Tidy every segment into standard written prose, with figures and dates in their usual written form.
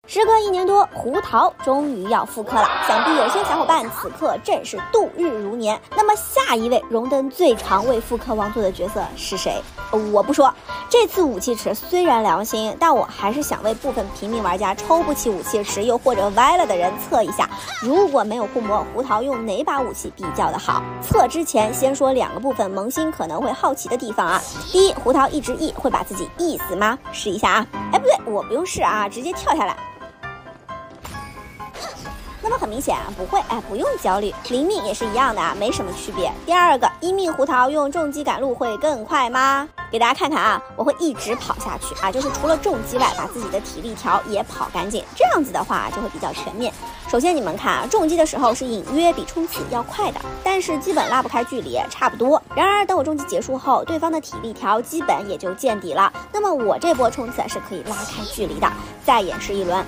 时隔1年多，胡桃终于要复刻了，想必有些小伙伴此刻正是度日如年。那么下一位荣登最长为复刻王座的角色是谁？我不说。这次武器池虽然良心，但我还是想为部分平民玩家抽不起武器池又或者歪了的人测一下，如果没有护魔，胡桃用哪把武器比较的好？测之前先说2个部分萌新可能会好奇的地方啊。第一，胡桃一直 E 会把自己 E 死吗？试一下啊。哎，不对，我不用试啊，直接跳下来。那么很明显啊，不会，不用焦虑，灵命也是一样的啊，没什么区别。第二个，1命胡桃用重击赶路会更快吗？给大家看看啊，我会一直跑下去啊，就是除了重击外，把自己的体力条也跑干净，这样子的话就会比较全面。首先你们看啊，重击的时候是隐约比冲刺要快的，但是基本拉不开距离，差不多。然而等我重击结束后，对方的体力条基本也就见底了，那么我这波冲刺是可以拉开距离的。再演示一轮。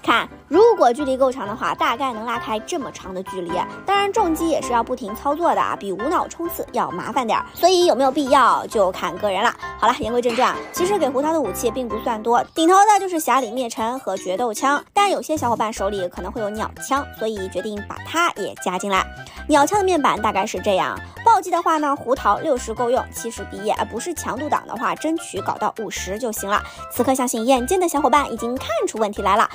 看，如果距离够长的话，大概能拉开这么长的距离。当然，重击也是要不停操作的，比无脑冲刺要麻烦点，所以有没有必要就看个人了。好了，言归正传，其实给胡桃的武器并不算多，顶头的就是匣里灭尘和决斗枪，但有些小伙伴手里可能会有鸟枪，所以决定把它也加进来。鸟枪的面板大概是这样，暴击的话呢，胡桃60够用，70毕业，不是强度档的话，争取搞到50就行了。此刻相信眼尖的小伙伴已经看出问题来了，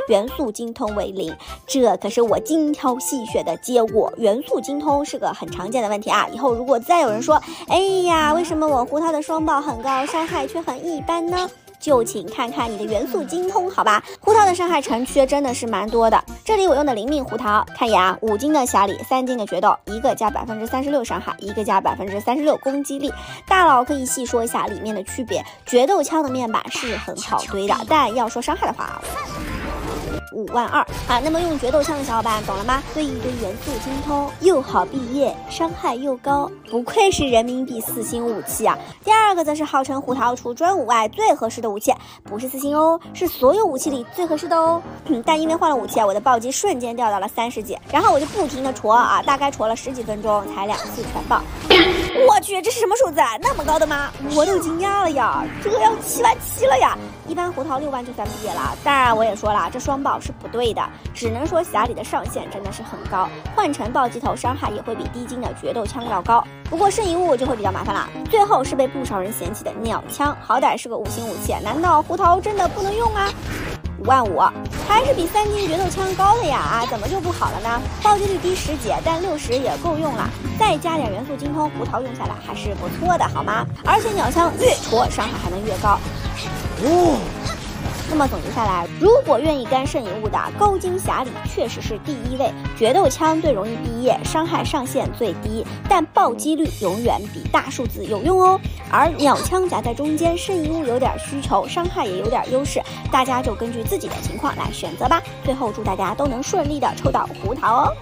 元素精通为0，这可是我精挑细选的结果。元素精通是个很常见的问题啊，以后如果再有人说，哎呀，为什么我胡桃的双爆很高，伤害却很一般呢？就请看看你的元素精通，好吧？胡桃的伤害残缺真的是蛮多的。这里我用的灵命胡桃，看一眼啊，5金的匣里，3金的决斗，一个加36%伤害，一个加36%攻击力。大佬可以细说一下里面的区别。决斗枪的面板是很好堆的，但要说伤害的话，5万2啊！那么用决斗枪的小伙伴懂了吗？堆一堆元素精通，又好毕业，伤害又高，不愧是人民币4星武器啊！第二个则是号称胡桃除专武外最合适的武器，不是4星哦，是所有武器里最合适的哦。但因为换了武器啊，我的暴击瞬间掉到了30几，然后我就不停的戳啊，大概戳了10几分钟才2次全爆。我去，这是什么数字啊？那么高的吗？我都惊讶了呀，这要7万7了呀！一般胡桃6万就算毕业了。当然我也说了，这双爆是不对的，只能说匣里的上限真的是很高，换成暴击头伤害也会比低金的决斗枪要高。不过剩遗物就会比较麻烦了。最后是被不少人嫌弃的鸟枪，好歹是个5星武器，难道胡桃真的不能用啊？5万5，还是比3金决斗枪高的呀怎么就不好了呢？暴击率低10几，但60也够用了，再加点元素精通，胡桃用下来还是不错的，好吗？而且鸟枪越戳伤害还能越高。那么总结下来，如果愿意干剩遗物的，高金匣里确实是第1位，决斗枪最容易毕业，伤害上限最低，但暴击率永远比大数字有用哦。而鸟枪夹在中间，剩遗物有点需求，伤害也有点优势，大家就根据自己的情况来选择吧。最后祝大家都能顺利的抽到胡桃哦。